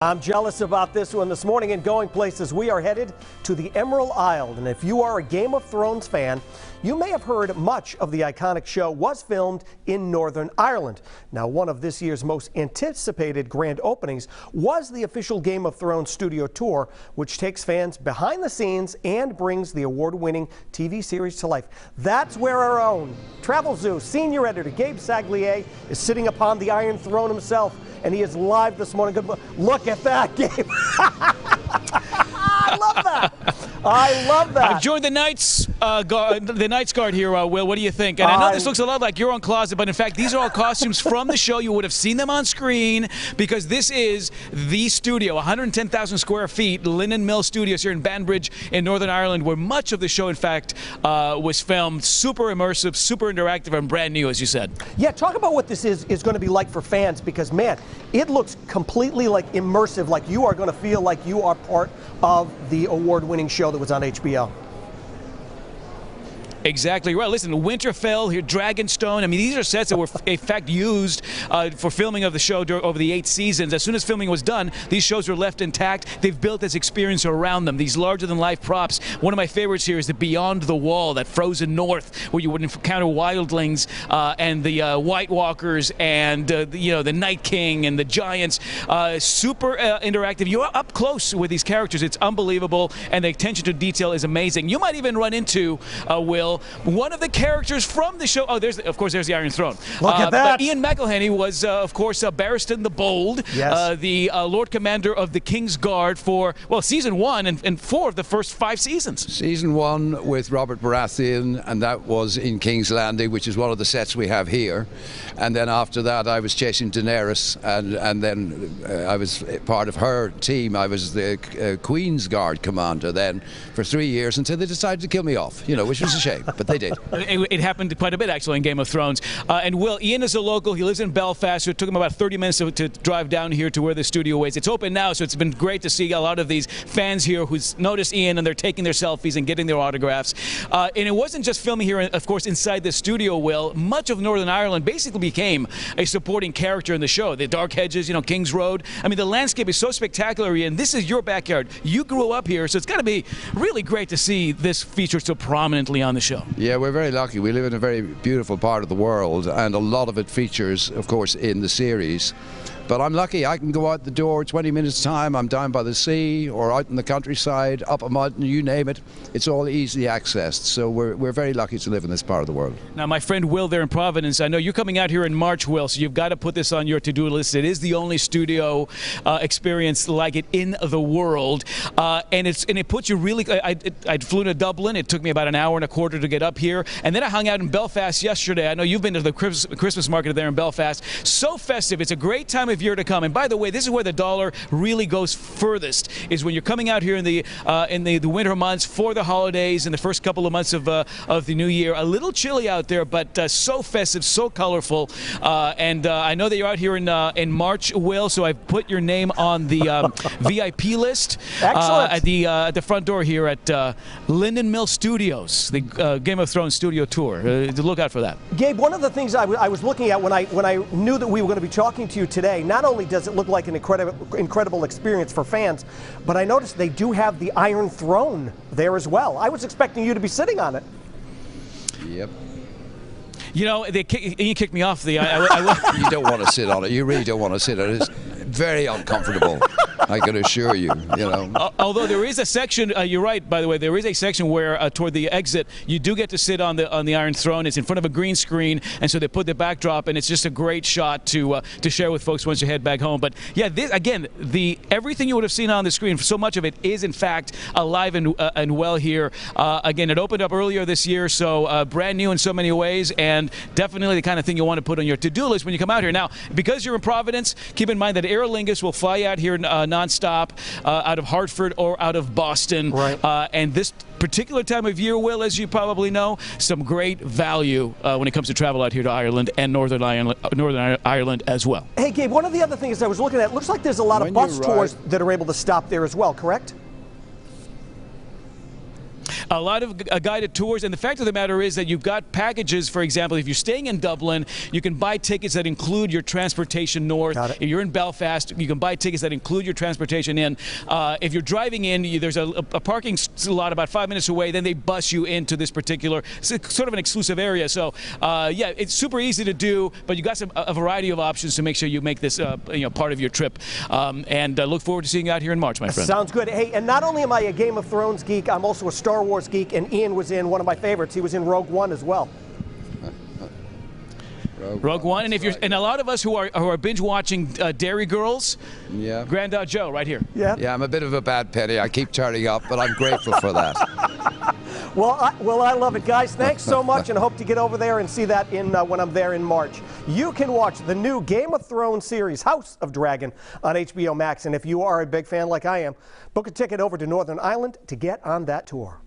I'm jealous about this one. This morning in Going Places, we are headed to the Emerald Isle. And if you are a Game of Thrones fan, you may have heard much of the iconic show was filmed in Northern Ireland. Now, one of this year's most anticipated grand openings was the official Game of Thrones studio tour, which takes fans behind the scenes and brings the award-winning TV series to life. That's where our own Travel Zoo senior editor Gabe Saglier is sitting upon the Iron Throne himself. And he is live this morning. Good morning. Look at that, Gabe. I love that. I love that. I've joined the Knights Guard here, Will. What do you think? And I know this looks a lot like your own closet, but in fact, these are all costumes from the show. You would have seen them on screen because this is the studio, 110,000 square feet, Linden Mill Studios here in Banbridge in Northern Ireland, where much of the show, in fact, was filmed. Super immersive, super interactive, and brand new, as you said. Yeah, talk about what this is going to be like for fans, because, man, it looks completely like immersive, like you are going to feel like you are part of the award-winning show that was on HBO. Exactly right. Listen, Winterfell here, Dragonstone. I mean, these are sets that were, in fact, used for filming of the show over the 8 seasons. As soon as filming was done, these shows were left intact. They've built this experience around them. These larger-than-life props. One of my favorites here is the Beyond the Wall, that frozen north, where you would encounter wildlings and the White Walkers and the Night King and the giants. Super interactive. You're up close with these characters. It's unbelievable, and the attention to detail is amazing. You might even run into Will, one of the characters from the show. Oh, of course, there's the Iron Throne. Look at that. But Ian McElhenney was, of course, Barristan the Bold, yes. The Lord Commander of the King's Guard for, well, season 1 and 4 of the first 5 seasons. Season 1 with Robert Baratheon, and that was in King's Landing, which is one of the sets we have here. And then after that, I was chasing Daenerys, and then I was part of her team. I was the Queen's Guard commander then for 3 years until they decided to kill me off, which was a shame. But they did. It happened quite a bit, actually, in Game of Thrones. And Will, Ian is a local. He lives in Belfast, so it took him about 30 minutes to drive down here to where the studio is. It's open now, so it's been great to see a lot of these fans here who's noticed Ian, and they're taking their selfies and getting their autographs. And it wasn't just filming here, of course, inside the studio, Will. Much of Northern Ireland basically became a supporting character in the show. The Dark Hedges, King's Road. I mean, the landscape is so spectacular, Ian. This is your backyard. You grew up here, so it's got to be really great to see this featured so prominently on the show. Yeah, we're very lucky. We live in a very beautiful part of the world, and a lot of it features, of course, in the series. But I'm lucky. I can go out the door 20 minutes time. I'm down by the sea or out in the countryside, up a mountain, you name it. It's all easily accessed. So we're very lucky to live in this part of the world. Now, my friend Will there in Providence, I know you're coming out here in March, Will, so you've got to put this on your to-do list. It is the only studio experience like it in the world. And it puts you really... I flew to Dublin. It took me about an hour and a quarter to get up here. And then I hung out in Belfast yesterday. I know you've been to the Christmas market there in Belfast. So festive. It's a great time of year to come. And by the way, this is where the dollar really goes furthest, is when you're coming out here in the winter months for the holidays and the first couple of months of the new year. A little chilly out there, but so festive, so colorful. And I know that you're out here in March, Will, so I've put your name on the VIP list at the front door here at Linden Mill Studios, the Game of Thrones studio tour. Look out for that. Gabe, one of the things I was looking at when I knew that we were going to be talking to you today, not only does it look like an incredible experience for fans, but I noticed they do have the Iron Throne there as well. I was expecting you to be sitting on it. Yep. He kicked me off. You don't want to sit on it. You really don't want to sit on it. It's very uncomfortable. I can assure you. Although there is a section, you're right. By the way, there is a section where toward the exit, you do get to sit on the Iron Throne. It's in front of a green screen, and so they put the backdrop, and it's just a great shot to share with folks once you head back home. But yeah, this again, everything you would have seen on the screen, so much of it is in fact alive and well here. Again, it opened up earlier this year, so brand new in so many ways, and definitely the kind of thing you want to put on your to-do list when you come out here. Now, because you're in Providence, keep in mind that Aer Lingus will fly out here nonstop out of Hartford or out of Boston. Right. And this particular time of year, Will, as you probably know, some great value when it comes to travel out here to Ireland and Northern Ireland as well. Hey, Gabe, one of the other things I was looking at, looks like there's a lot of bus tours that are able to stop there as well, correct? A lot of guided tours, and the fact of the matter is that you've got packages. For example, if you're staying in Dublin, you can buy tickets that include your transportation north. If you're in Belfast, you can buy tickets that include your transportation in. If you're driving in, there's a parking lot about 5 minutes away. Then they bus you into this particular sort of an exclusive area. So yeah, it's super easy to do, but you got a variety of options to make sure you make this part of your trip. And look forward to seeing you out here in March, my friend. Sounds good. Hey, and not only am I a Game of Thrones geek, I'm also a Star Wars geek, and Ian was in one of my favorites. He was in Rogue One as well. Rogue One, and if you're, and a lot of us who are binge watching Dairy Girls, yeah, Grandad Joe right here. Yeah, I'm a bit of a bad penny. I keep turning up, but I'm grateful for that. Well, I love it, guys. Thanks so much, and I hope to get over there and see that in when I'm there in March. You can watch the new Game of Thrones series, House of Dragon, on HBO Max, and if you are a big fan like I am, book a ticket over to Northern Ireland to get on that tour.